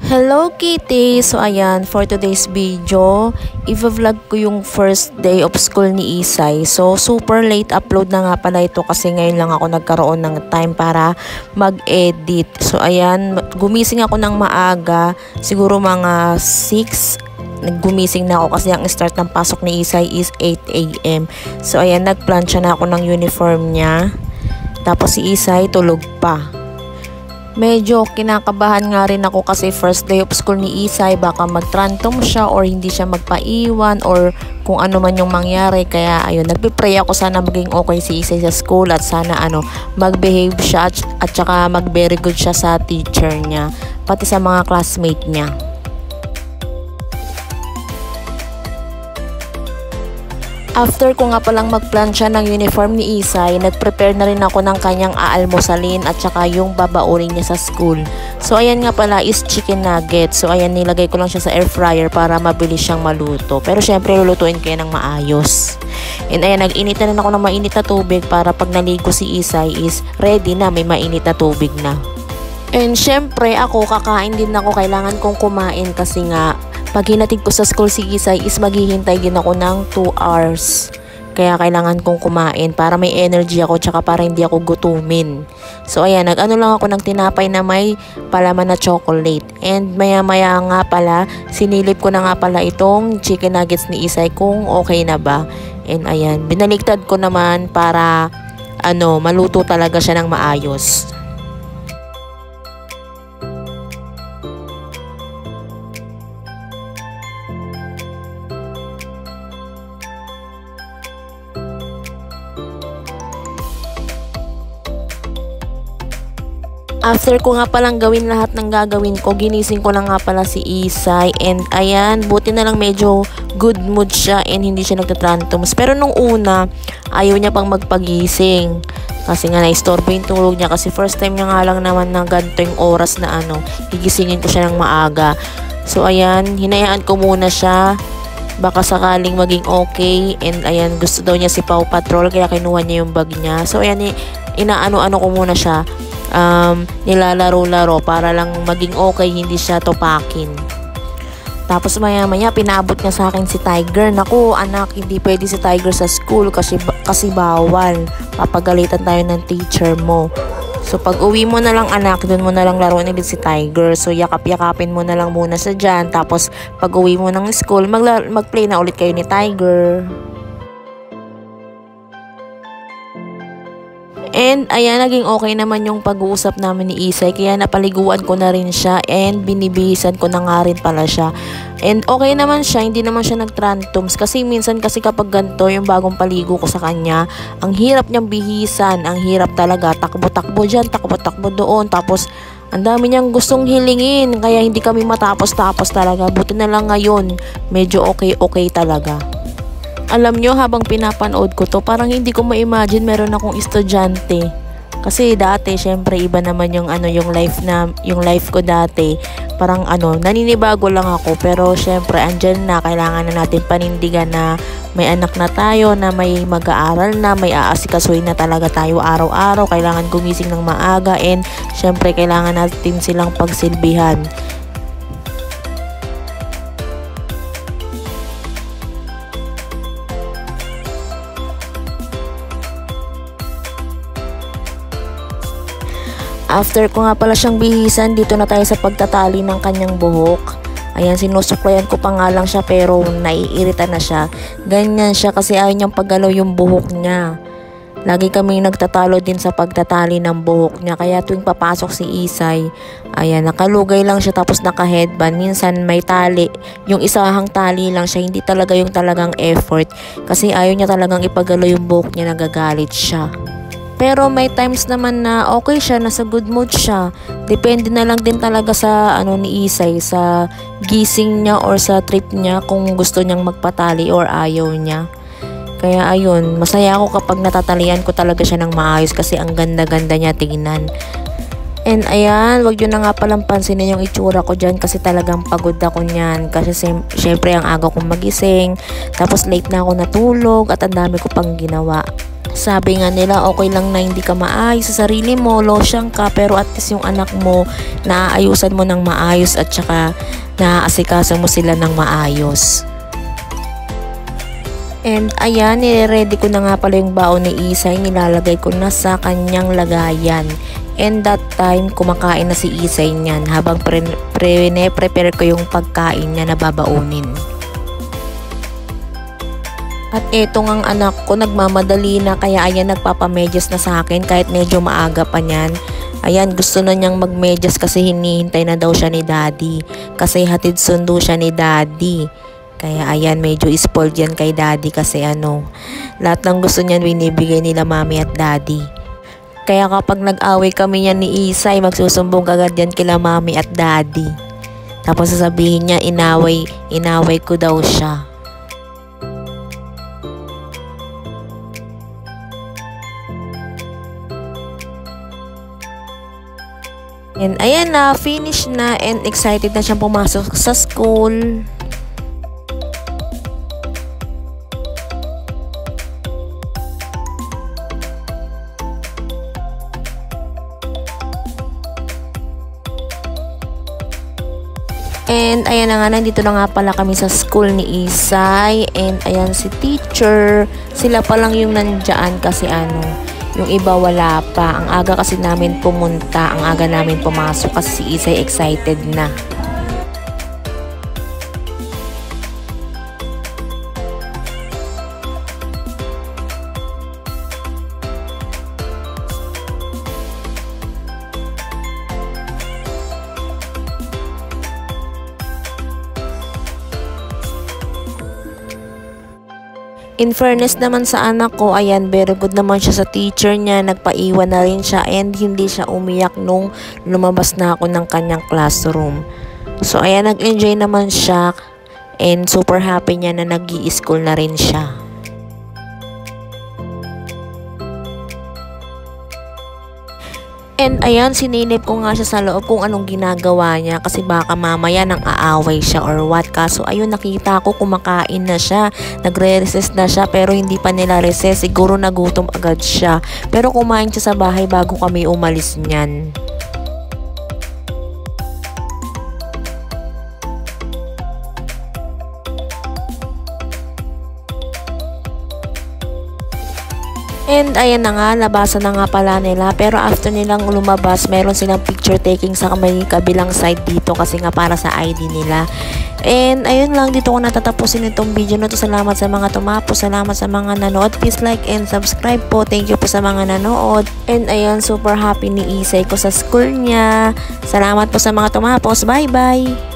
Hello Kitty! So ayan, for today's video, i-vlog ko yung first day of school ni Isay. So super late upload na nga pala ito kasi ngayon lang ako nagkaroon ng time para mag-edit. So ayan, gumising ako ng maaga, siguro mga 6. Naggumising na ako kasi ang start ng pasok ni Isay is 8 AM. So ayan, nagplansya na ako ng uniform niya. Tapos si Isay tulog pa. Medyo kinakabahan nga rin ako kasi first day of school ni Isay, baka mag-tantrum siya or hindi siya magpaiwan or kung ano man yung mangyari. Kaya ayun, nagpe-pray ako sana maging okay si Isay sa school at sana mag-behave siya at saka mag-very good siya sa teacher niya, pati sa mga classmate niya. After ko nga palang magplansya ng uniform ni Isay, nag-prepare na rin ako ng kanyang aalmusalin at saka yung babaunin niya sa school. So ayan nga pala is chicken nugget. So ayan, nilagay ko lang siya sa air fryer para mabilis siyang maluto. Pero syempre lulutuin ko yan ng maayos. And ayan, nag-init na rin ako ng mainit na tubig para pag naligo si Isay is ready na, may mainit na tubig na. And syempre ako, kakain din ako, kailangan kong kumain kasi nga pag hinatid ko sa school si Isay is maghihintay din ako ng 2 hours. Kaya kailangan kong kumain para may energy ako tsaka para hindi ako gutumin. So ayan, nag-ano lang ako ng tinapay na may palaman na chocolate. And maya maya nga pala, sinilip ko na nga pala itong chicken nuggets ni Isay kung okay na ba. And ayan, binaligtad ko naman para maluto talaga siya ng maayos. After ko nga palang gawin lahat ng gagawin ko, ginising ko na nga pala si Isay. And ayan, buti na lang medyo good mood siya and hindi siya nagtatantrums. Pero nung una, ayaw niya pang magpagising. Kasi nga naistorbo yung tulog niya kasi first time niya nga lang naman na ganito yung oras na gigisingin ko siya ng maaga. So ayan, hinayaan ko muna siya. Baka sakaling maging okay. And ayan, gusto daw niya si Paw Patrol kaya kinuha niya yung bag niya. So ayan, inaano-ano ko muna siya. Nilalaro-laro para lang maging okay, hindi siya topakin. Tapos maya-maya pinaabot niya sa akin si Tiger. Naku anak, hindi pwede si Tiger sa school kasi bawal. Papagalitan tayo ng teacher mo. So pag uwi mo na lang anak, dun mo na lang laruin ulit si Tiger. So yakap-yakapin mo na lang muna sa dyan. Tapos pag uwi mo ng school, mag-play na ulit kayo ni Tiger. And ayan, naging okay naman yung pag-uusap namin ni Isay. Kaya napaliguan ko na rin siya and binibihisan ko na nga rin pala siya. And okay naman siya, hindi naman siya nagtrantrums. Kasi minsan kasi kapag ganito, yung bagong paligo ko sa kanya, ang hirap niyang bihisan. Ang hirap talaga, takbo-takbo dyan, takbo-takbo doon. Tapos ang dami niyang gustong hilingin. Kaya hindi kami matapos-tapos talaga. Buti na lang ngayon, medyo okay talaga. Alam nyo, habang pinapanood ko to, parang hindi ko ma-imagine meron akong estudyante. Kasi dati, syempre, iba naman yung life ko dati. Parang naninibago lang ako. Pero syempre, andyan na, kailangan na natin panindigan na may anak na tayo, na may mag-aaral na, may aasikasuhin na talaga tayo araw-araw. Kailangan gumising ng maaga and syempre, kailangan natin silang pagsilbihan. After ko nga pala siyang bihisan, dito na tayo sa pagtatali ng kanyang buhok. Ayan, sinusuklayan ko pa nga lang siya pero naiirita na siya. Ganyan siya kasi ayaw niyang paggalaw yung buhok niya. Lagi kami nagtatalo din sa pagtatali ng buhok niya. Kaya tuwing papasok si Isay, ayan, nakalugay lang siya tapos naka-headband. Minsan may tali. Yung isahang tali lang siya, hindi talaga yung talagang effort. Kasi ayaw niya talagang ipagalaw yung buhok niya, nagagalit siya. Pero may times naman na okay siya, nasa good mood siya. Depende na lang din talaga sa ni Isay, sa gising niya or sa trip niya kung gusto niyang magpatali or ayaw niya. Kaya ayun, masaya ako kapag natatalian ko talaga siya ng maayos kasi ang ganda-ganda niya tingnan. And ayan, wag yun na nga palang pansinin yung itsura ko dyan kasi talagang pagod ako niyan. Kasi syempre ang aga kong magising, tapos late na ako natulog at ang dami ko pang ginawa. Sabi nga nila okay lang na hindi ka maayos sa sarili mo, losyang ka, pero at least yung anak mo naaayusan mo ng maayos at saka naaasikaso mo sila ng maayos. And ayan, nire-ready ko na nga pala yung baon ni Isay, nilalagay ko na sa kanyang lagayan. And that time, kumakain na si Isay niyan habang prepare ko yung pagkain niya na babaunin. At eto ngang anak ko, nagmamadali na kaya ayan nagpapamedyas na sa akin kahit medyo maaga pa niyan. Ayan, gusto na niyang magmedyas kasi hinihintay na daw siya ni daddy. Kasi hatid sundo siya ni daddy. Kaya ayan, medyo spoiled yan kay daddy kasi lahat ng gusto niyan binibigay nila mami at daddy. Kaya kapag nag-away kami niyan ni Isay, magsusumbong agad yan kila mami at daddy. Tapos sasabihin niya, inaway ko daw siya. And ayan na, finish na and excited na siyang pumasok sa school. And ayan na nga, nandito na nga pala kami sa school ni Isay. And ayan si teacher. Sila pa lang yung nandyan kasi yung iba wala pa. Ang aga kasi namin pumunta, ang aga namin pumasok kasi si Isay excited na. In fairness naman sa anak ko, ayan, very good naman siya sa teacher niya. Nagpaiwan na rin siya and hindi siya umiyak nung lumabas na ako ng kanyang classroom. So, ayan, nag-enjoy naman siya and super happy niya na nag-i-school na rin siya. And ayan, sininip ko nga siya sa loob kung anong ginagawa niya kasi baka mamaya nang aaway siya or what. Kaso ayun, nakita ko kumakain na siya, nagre-recess na siya pero hindi pa nila recess, siguro nagutom agad siya. Pero kumain siya sa bahay bago kami umalis niyan. And ayan na nga, labasan na nga pala nila. Pero after nilang lumabas, meron silang picture taking sa may kabilang side dito kasi nga para sa ID nila. And ayun lang, dito ko natatapusin itong video na to. Salamat sa mga tumapos, salamat sa mga nanood. Please like and subscribe po. Thank you po sa mga nanood. And ayan, super happy ni Isay ko sa school niya. Salamat po sa mga tumapos. Bye bye!